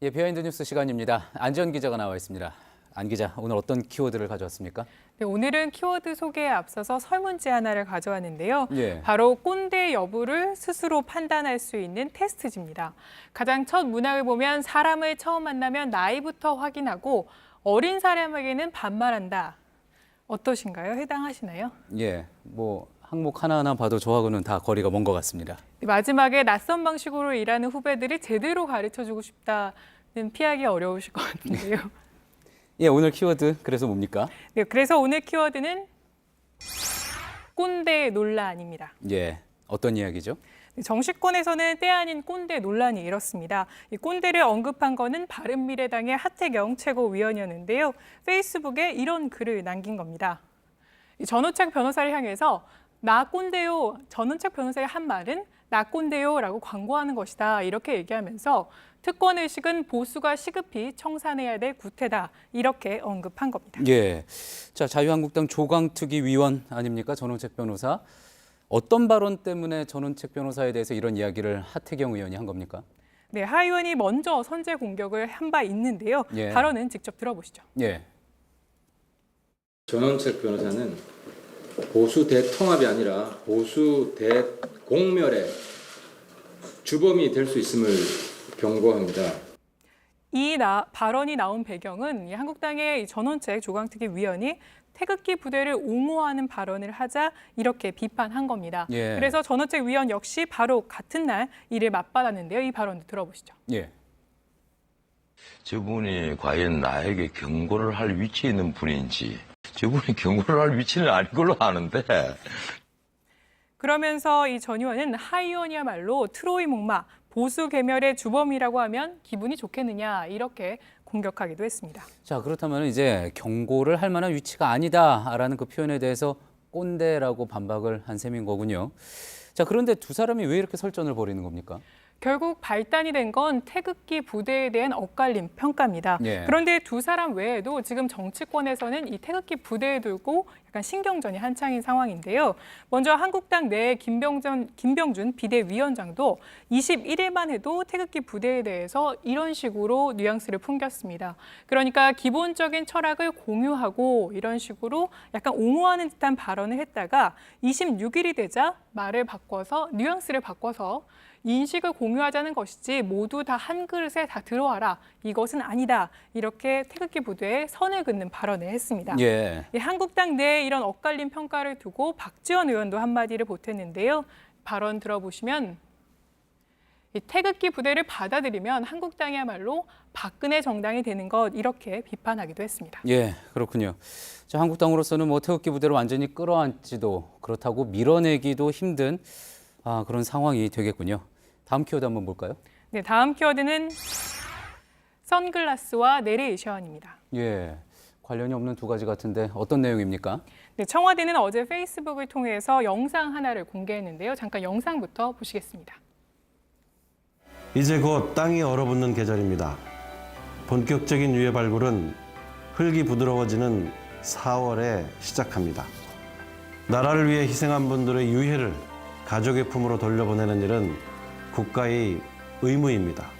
예, 비하인드 뉴스 시간입니다. 안지연 기자가 나와 있습니다. 안 기자, 오늘 어떤 키워드를 가져왔습니까? 네, 오늘은 키워드 소개에 앞서서 설문지 하나를 가져왔는데요. 예. 바로 꼰대 여부를 스스로 판단할 수 있는 테스트지입니다. 가장 첫 문항을 보면 사람을 처음 만나면 나이부터 확인하고 어린 사람에게는 반말한다. 어떠신가요? 해당하시나요? 예, 항목 하나하나 봐도 저하고는 다 거리가 먼 것 같습니다. 마지막에 낯선 방식으로 일하는 후배들이 제대로 가르쳐주고 싶다는 피하기 어려우실 것 같은데요. 예, 오늘 키워드 그래서 뭡니까? 네, 그래서 오늘 키워드는 꼰대 논란입니다. 예, 어떤 이야기죠? 정치권에서는 때 아닌 꼰대 논란이 일었습니다. 이 꼰대를 언급한 거는 바른미래당의 하태경 최고위원이었는데요. 페이스북에 이런 글을 남긴 겁니다. 전우책 변호사를 향해서 나 꼰대요. 전우책 변호사의 한 말은 나 꼰대요라고 광고하는 것이다. 이렇게 얘기하면서 특권의식은 보수가 시급히 청산해야 될 구태다. 이렇게 언급한 겁니다. 예, 자, 자유한국당 조강특위 위원 아닙니까? 전원책 변호사. 어떤 발언 때문에 전원책 변호사에 대해서 이런 이야기를 하태경 의원이 한 겁니까? 네, 하 의원이 먼저 선제 공격을 한 바 있는데요. 예. 발언은 직접 들어보시죠. 예. 전원책 변호사는 보수 대통합이 아니라 보수 대공멸의 주범이 될 수 있음을 경고합니다. 이 발언이 나온 배경은 한국당의 전원책 조강특위 위원이 태극기 부대를 옹호하는 발언을 하자 이렇게 비판한 겁니다. 예. 그래서 전원책 위원 역시 바로 같은 날 이를 맞받았는데요. 이 발언도 들어보시죠. 예. 저분이 과연 나에게 경고를 할 위치에 있는 분인지 저분이 경고를 할 위치는 아닌 걸로 아는데. 그러면서 이 전 의원은 하 의원이야말로 트로이 목마 보수 괴멸의 주범이라고 하면 기분이 좋겠느냐 이렇게 공격하기도 했습니다. 자, 그렇다면 이제 경고를 할 만한 위치가 아니다라는 그 표현에 대해서 꼰대라고 반박을 한 셈인 거군요. 자, 그런데 두 사람이 왜 이렇게 설전을 벌이는 겁니까? 결국 발단이 된 건 태극기 부대에 대한 엇갈림 평가입니다. 예. 그런데 두 사람 외에도 지금 정치권에서는 이 태극기 부대에 두고 약간 신경전이 한창인 상황인데요. 먼저 한국당 내 김병준 비대위원장도 21일만 해도 태극기 부대에 대해서 이런 식으로 뉘앙스를 풍겼습니다. 그러니까 기본적인 철학을 공유하고 이런 식으로 약간 옹호하는 듯한 발언을 했다가 26일이 되자 말을 바꿔서 뉘앙스를 바꿔서 인식을 공유하자는 것이지 모두 다 한 그릇에 다 들어와라. 이것은 아니다. 이렇게 태극기 부대에 선을 긋는 발언을 했습니다. 예. 한국당 내에 이런 엇갈린 평가를 두고 박지원 의원도 한마디를 보탰는데요. 발언 들어보시면 이 태극기 부대를 받아들이면 한국당이야말로 박근혜 정당이 되는 것 이렇게 비판하기도 했습니다. 예, 그렇군요. 자, 한국당으로서는 태극기 부대를 완전히 끌어안지도 그렇다고 밀어내기도 힘든 그런 상황이 되겠군요. 다음 키워드 한번 볼까요? 네, 다음 키워드는 선글라스와 내레이션입니다. 예, 관련이 없는 두 가지 같은데 어떤 내용입니까? 네, 청와대는 어제 페이스북을 통해서 영상 하나를 공개했는데요. 잠깐 영상부터 보시겠습니다. 이제 곧 땅이 얼어붙는 계절입니다. 본격적인 유해 발굴은 흙이 부드러워지는 4월에 시작합니다. 나라를 위해 희생한 분들의 유해를 가족의 품으로 돌려보내는 일은 국가의 의무입니다.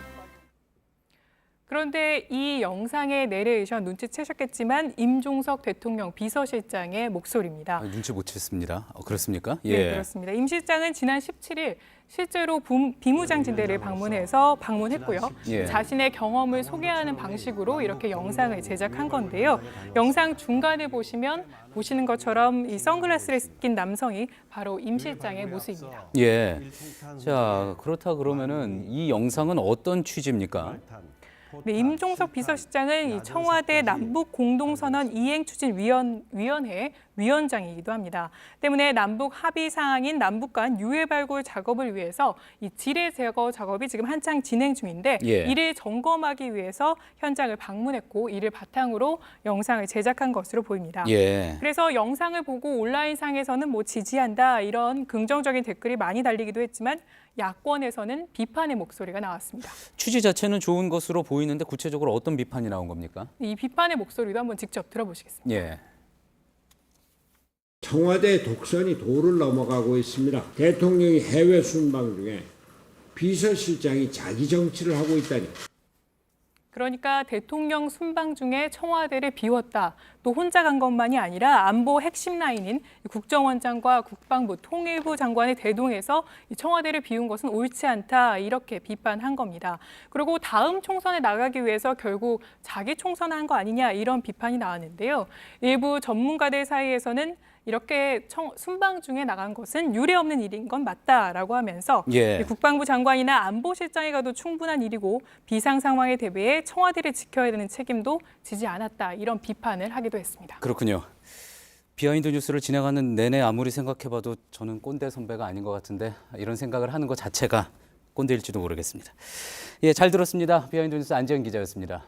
그런데 이 영상의 내레이션 눈치채셨겠지만 임종석 대통령 비서실장의 목소리입니다. 눈치 못 챘습니다. 그렇습니까? 네, 그렇습니다. 임 실장은 지난 17일 실제로 비무장지대를 방문했고요. 예. 자신의 경험을 소개하는 방식으로 이렇게 영상을 제작한 건데요. 영상 중간에 보시는 것처럼 이 선글라스를 낀 남성이 바로 임 실장의 모습입니다. 예. 자, 그렇다 그러면은 이 영상은 어떤 취지입니까? 네, 임종석 비서실장은 이 청와대 남북 공동선언 이행추진위원회 위원장이기도 합니다. 때문에 남북 합의 사항인 남북 간 유해 발굴 작업을 위해서 이 지뢰 제거 작업이 지금 한창 진행 중인데 예. 이를 점검하기 위해서 현장을 방문했고 이를 바탕으로 영상을 제작한 것으로 보입니다. 예. 그래서 영상을 보고 온라인상에서는 지지한다 이런 긍정적인 댓글이 많이 달리기도 했지만 야권에서는 비판의 목소리가 나왔습니다. 취지 자체는 좋은 것으로 보이는데 구체적으로 어떤 비판이 나온 겁니까? 이 비판의 목소리도 한번 직접 들어보시겠습니다. 예. 청와대 독선이 도를 넘어가고 있습니다. 대통령이 해외 순방 중에 비서실장이 자기 정치를 하고 있다니. 그러니까 대통령 순방 중에 청와대를 비웠다. 또 혼자 간 것만이 아니라 안보 핵심 라인인 국정원장과 국방부, 통일부 장관을 대동해서 청와대를 비운 것은 옳지 않다. 이렇게 비판한 겁니다. 그리고 다음 총선에 나가기 위해서 결국 자기 총선한 거 아니냐 이런 비판이 나왔는데요. 일부 전문가들 사이에서는 이렇게 순방 중에 나간 것은 유례없는 일인 건 맞다라고 하면서 예. 국방부 장관이나 안보실장이 가도 충분한 일이고 비상 상황에 대비해 청와대를 지켜야 되는 책임도 지지 않았다. 이런 비판을 하기도 했습니다. 그렇군요. 비하인드 뉴스를 진행하는 내내 아무리 생각해봐도 저는 꼰대 선배가 아닌 것 같은데 이런 생각을 하는 것 자체가 꼰대일지도 모르겠습니다. 예, 잘 들었습니다. 비하인드 뉴스 안지현 기자였습니다.